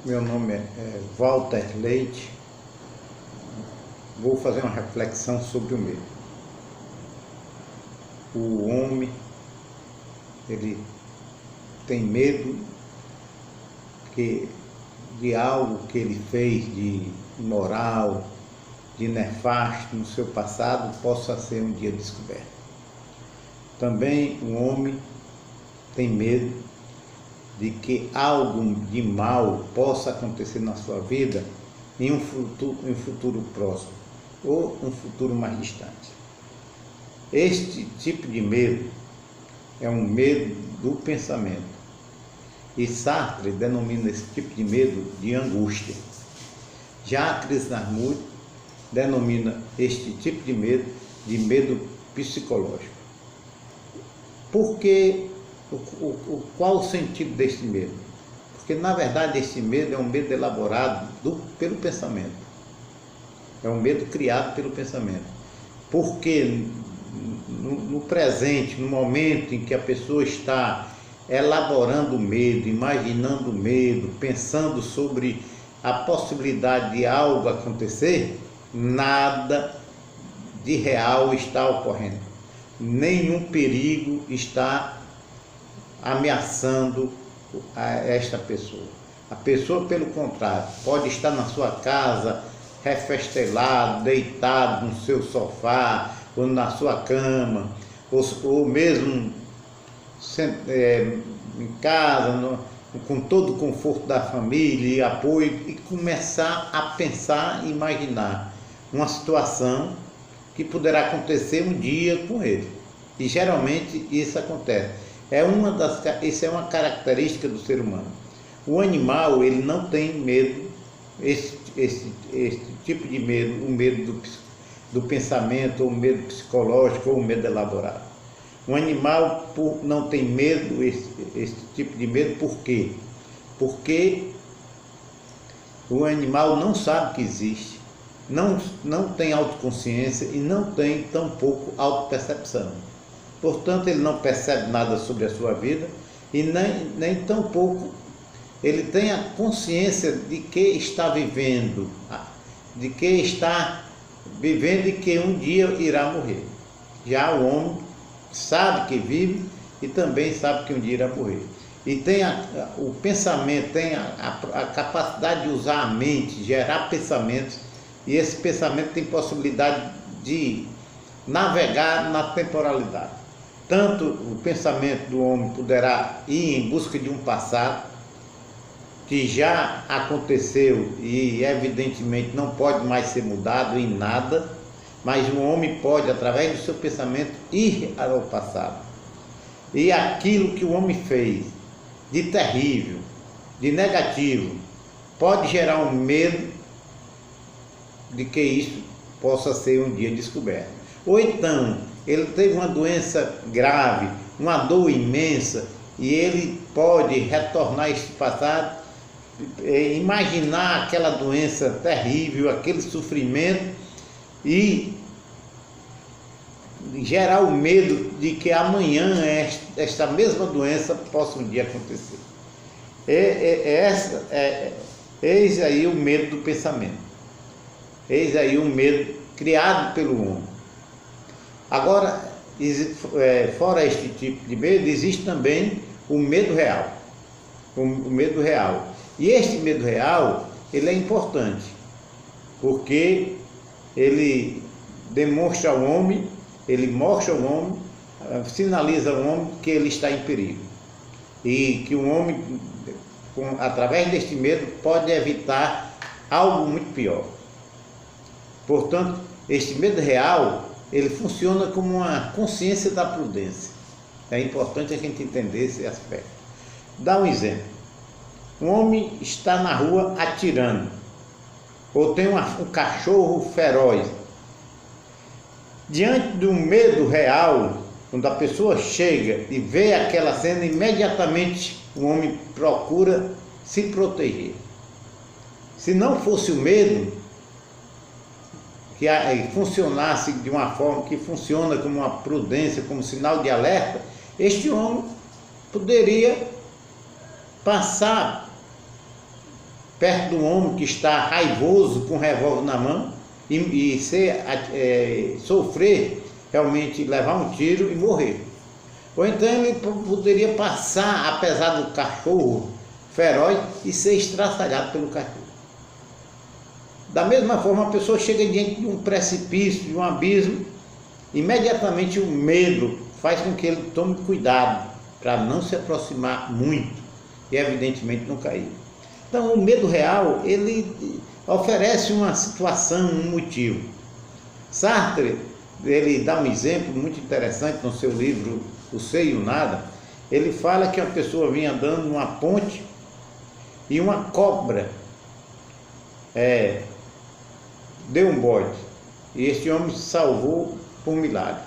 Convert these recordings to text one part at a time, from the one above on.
Meu nome é Walter Leite. Vou fazer uma reflexão sobre o medo. O homem, ele tem medo de algo que ele fez de imoral, de nefasto no seu passado, possa ser um dia descoberto. Também o homem tem medo de que algo de mal possa acontecer na sua vida em um futuro próximo ou um futuro mais distante. Este tipo de medo é um medo do pensamento. E Sartre denomina esse tipo de medo de angústia. Já Krishnamurti denomina este tipo de medo psicológico. Por que? Qual o sentido deste medo? Porque, na verdade, este medo é um medo elaborado pelo pensamento. É um medo criado pelo pensamento. Porque no presente, no momento em que a pessoa está elaborando o medo, imaginando o medo, pensando sobre a possibilidade de algo acontecer, nada de real está ocorrendo. Nenhum perigo está ameaçando esta pessoa. A pessoa, pelo contrário, pode estar na sua casa, refestelado, deitado no seu sofá, ou na sua cama, ou mesmo em casa, com todo o conforto da família e apoio, e começar a pensar e imaginar uma situação que poderá acontecer um dia com ele. E geralmente isso acontece. Isso é uma característica do ser humano. O animal, ele não tem medo, esse tipo de medo, o medo do pensamento, ou o medo psicológico, ou o medo elaborado. O animal não tem medo, esse tipo de medo, por quê? Porque o animal não sabe que existe, não tem autoconsciência e não tem tampouco autopercepção. Portanto, ele não percebe nada sobre a sua vida e nem tampouco ele tem a consciência de que está vivendo, e que um dia irá morrer. Já o homem sabe que vive e também sabe que um dia irá morrer. E tem o pensamento, tem a capacidade de usar a mente, gerar pensamentos, e esse pensamento tem possibilidade de navegar na temporalidade. Tanto o pensamento do homem poderá ir em busca de um passado que já aconteceu e evidentemente não pode mais ser mudado em nada, mas o homem pode, através do seu pensamento, ir ao passado. E aquilo que o homem fez de terrível, de negativo, pode gerar um medo de que isso possa ser um dia descoberto. Ou então, ele teve uma doença grave, uma dor imensa, e ele pode retornar a esse passado, imaginar aquela doença terrível, aquele sofrimento, e gerar o medo de que amanhã esta mesma doença possa um dia acontecer. Eis aí o medo do pensamento. Eis aí o medo criado pelo homem. Agora, fora este tipo de medo, existe também o medo real. O medo real. E este medo real, ele é importante, porque ele demonstra ao homem, ele mostra ao homem, sinaliza ao homem que ele está em perigo. E que o homem, através deste medo, pode evitar algo muito pior. Portanto, este medo real, ele funciona como uma consciência da prudência. É importante a gente entender esse aspecto. Dá um exemplo. Um homem está na rua atirando, ou tem um cachorro feroz. Diante do medo real, quando a pessoa chega e vê aquela cena, imediatamente o homem procura se proteger. Se não fosse o medo, que funcionasse de uma forma que funciona como uma prudência, como sinal de alerta, este homem poderia passar perto de um homem que está raivoso com um revólver na mão e sofrer, realmente levar um tiro e morrer. Ou então ele poderia passar, apesar do cachorro feroz, e ser estraçalhado pelo cachorro. Da mesma forma, a pessoa chega diante de um precipício, de um abismo, imediatamente o medo faz com que ele tome cuidado para não se aproximar muito e evidentemente não cair. Então o medo real, ele oferece uma situação, um motivo. Sartre, ele dá um exemplo muito interessante no seu livro O Ser e o Nada. Ele fala que uma pessoa vinha andando numa ponte e uma cobra deu um bote, e esse homem se salvou por milagre.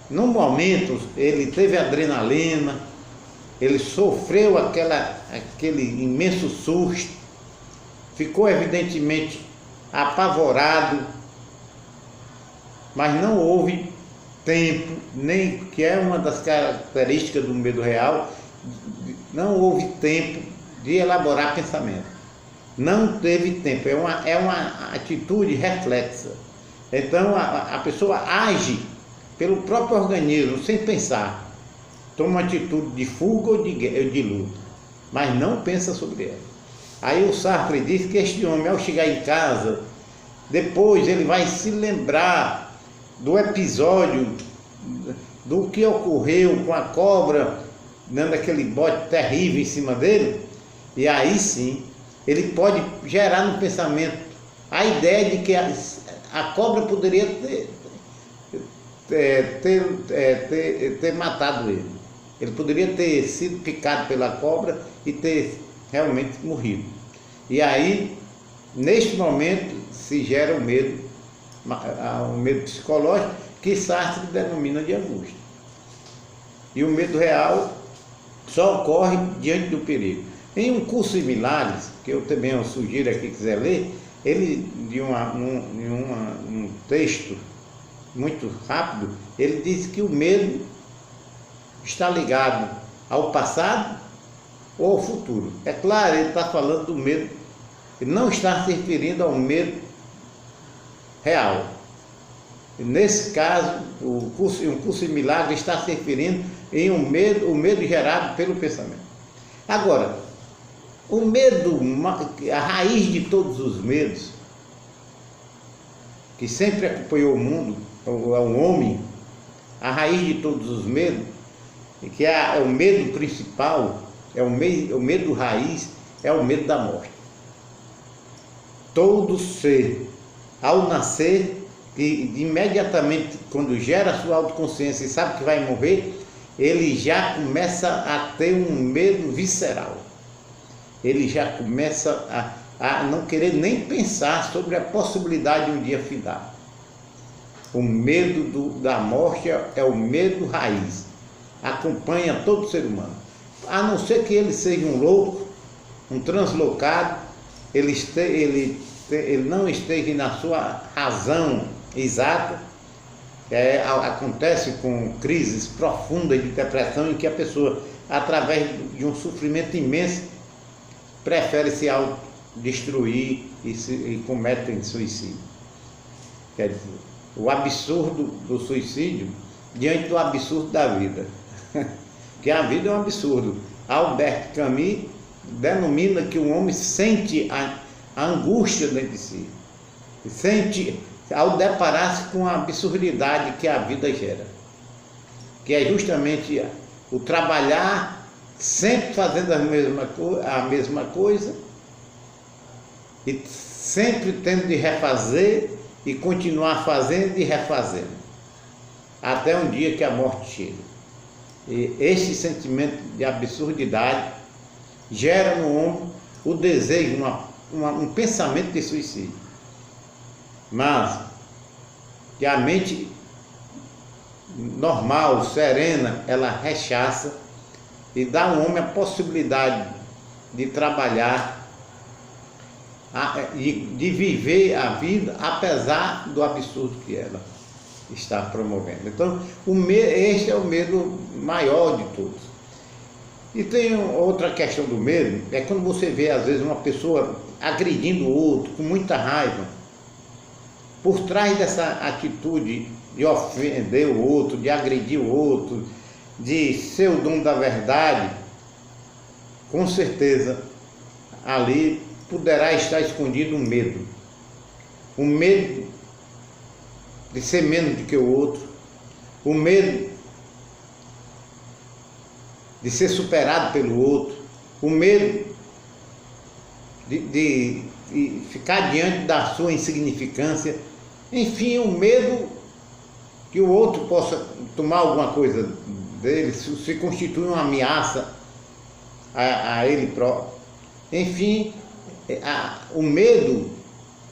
No momento ele teve adrenalina, ele sofreu aquele imenso susto, ficou evidentemente apavorado, mas não houve tempo, nem que é uma das características do medo real, não houve tempo de elaborar pensamento. Não teve tempo, é uma atitude reflexa. Então a pessoa age pelo próprio organismo, sem pensar. Toma uma atitude de fuga ou de luta, mas não pensa sobre ela. Aí o Sartre diz que este homem, ao chegar em casa, depois ele vai se lembrar do episódio, do que ocorreu com a cobra, dando aquele bote terrível em cima dele, e aí sim, ele pode gerar no pensamento a ideia de que a cobra poderia ter matado ele. Ele poderia ter sido picado pela cobra e ter realmente morrido. E aí, neste momento, se gera o medo psicológico, que Sartre denomina de angústia. E o medo real só ocorre diante do perigo. Em um curso de milagres, que eu também sugiro aqui, quiser ler, ele, um texto muito rápido, ele diz que o medo está ligado ao passado ou ao futuro. É claro, ele está falando do medo, ele não está se referindo ao medo real. E nesse caso, um curso de milagres está se referindo em o medo gerado pelo pensamento. Agora, o medo, a raiz de todos os medos, que sempre acompanhou o mundo, o homem, a raiz de todos os medos, que é o medo principal, o medo raiz, é o medo da morte. Todo ser, ao nascer, e imediatamente quando gera a sua autoconsciência e sabe que vai morrer, ele já começa a ter um medo visceral. Ele já começa a não querer nem pensar sobre a possibilidade de um dia findar. O medo da morte é o medo raiz, acompanha todo ser humano, a não ser que ele seja um louco, um translocado, ele não esteja na sua razão exata. Acontece com crises profundas de depressão, em que a pessoa, através de um sofrimento imenso, prefere se autodestruir e cometem suicídio. Quer dizer, o absurdo do suicídio diante do absurdo da vida. Porque a vida é um absurdo. Albert Camus denomina que o homem sente a angústia dentro de si. Sente ao deparar-se com a absurdidade que a vida gera. Que é justamente o trabalhar sempre fazendo a mesma coisa e sempre tendo de refazer e continuar fazendo e refazendo, até um dia que a morte chega. E esse sentimento de absurdidade gera no homem o desejo, um pensamento de suicídio. Mas que a mente normal, serena, ela rechaça e dá ao homem a possibilidade de trabalhar, de viver a vida, apesar do absurdo que ela está promovendo. Então, este é o medo maior de todos. E tem outra questão do medo, é quando você vê às vezes uma pessoa agredindo o outro com muita raiva. Por trás dessa atitude de ofender o outro, de agredir o outro, de ser o dono da verdade, com certeza ali poderá estar escondido um medo. O medo de ser menos do que o outro, o medo de ser superado pelo outro, o medo de ficar diante da sua insignificância, enfim, o medo que o outro possa tomar alguma coisa dele, se constitui uma ameaça a ele próprio. Enfim, o medo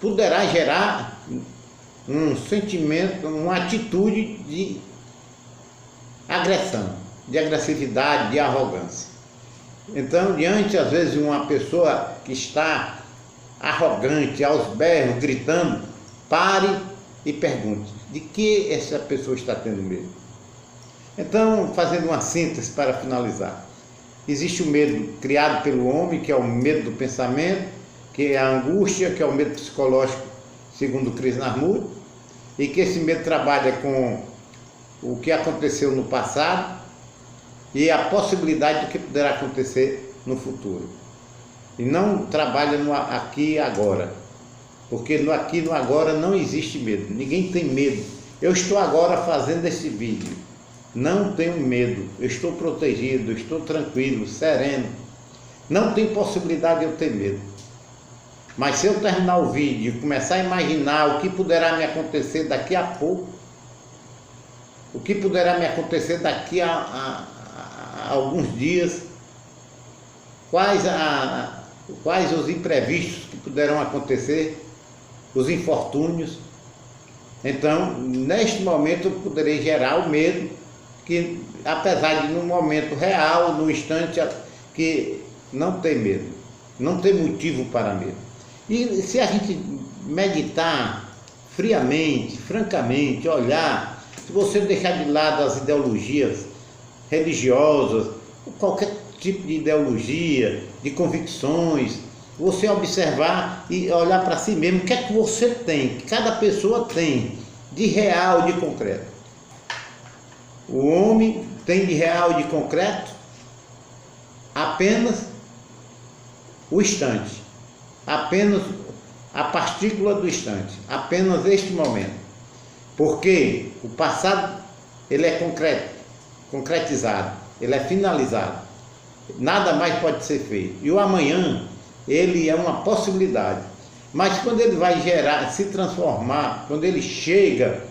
poderá gerar um sentimento, uma atitude de agressão, de agressividade, de arrogância. Então, diante às vezes de uma pessoa que está arrogante, aos berros, gritando, pare e pergunte, de que essa pessoa está tendo medo? Então, fazendo uma síntese para finalizar, existe o medo criado pelo homem, que é o medo do pensamento, que é a angústia, que é o medo psicológico, segundo Krishnamurti, e que esse medo trabalha com o que aconteceu no passado e a possibilidade do que poderá acontecer no futuro. E não trabalha no aqui e agora, porque no aqui e no agora não existe medo, ninguém tem medo. Eu estou agora fazendo esse vídeo, não tenho medo, eu estou protegido, estou tranquilo, sereno, não tem possibilidade de eu ter medo. Mas se eu terminar o vídeo e começar a imaginar o que poderá me acontecer daqui a pouco, o que poderá me acontecer daqui a alguns dias, quais os imprevistos que poderão acontecer, os infortúnios, então, neste momento, eu poderei gerar o medo, que apesar de no momento real, no instante, que não tem medo, não tem motivo para medo. E se a gente meditar friamente, francamente, olhar, se você deixar de lado as ideologias religiosas, qualquer tipo de ideologia, de convicções, você observar e olhar para si mesmo, o que é que você tem, que cada pessoa tem de real, de concreto. O homem tem de real e de concreto apenas o instante, apenas a partícula do instante, apenas este momento. Porque o passado, ele é concretizado, ele é finalizado. Nada mais pode ser feito. E o amanhã, ele é uma possibilidade. Mas quando ele vai gerar, se transformar, quando ele chega,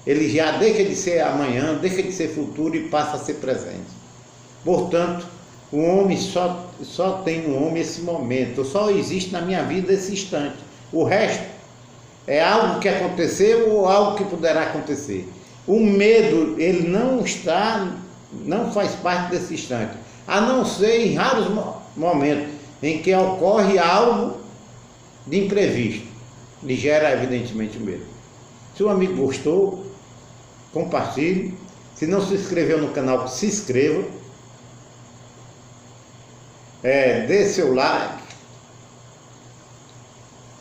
ele já deixa de ser amanhã, deixa de ser futuro e passa a ser presente. Portanto, o homem só tem no homem esse momento, só existe na minha vida esse instante. O resto é algo que aconteceu ou algo que poderá acontecer. O medo, ele não faz parte desse instante, a não ser em raros momentos em que ocorre algo de imprevisto, lhe gera evidentemente o medo. Se o amigo gostou, compartilhe. Se não se inscreveu no canal, se inscreva. Dê seu like,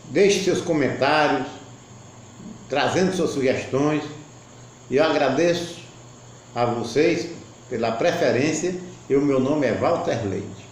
deixe seus comentários, trazendo suas sugestões. E eu agradeço a vocês pela preferência. E o meu nome é Walter Leite.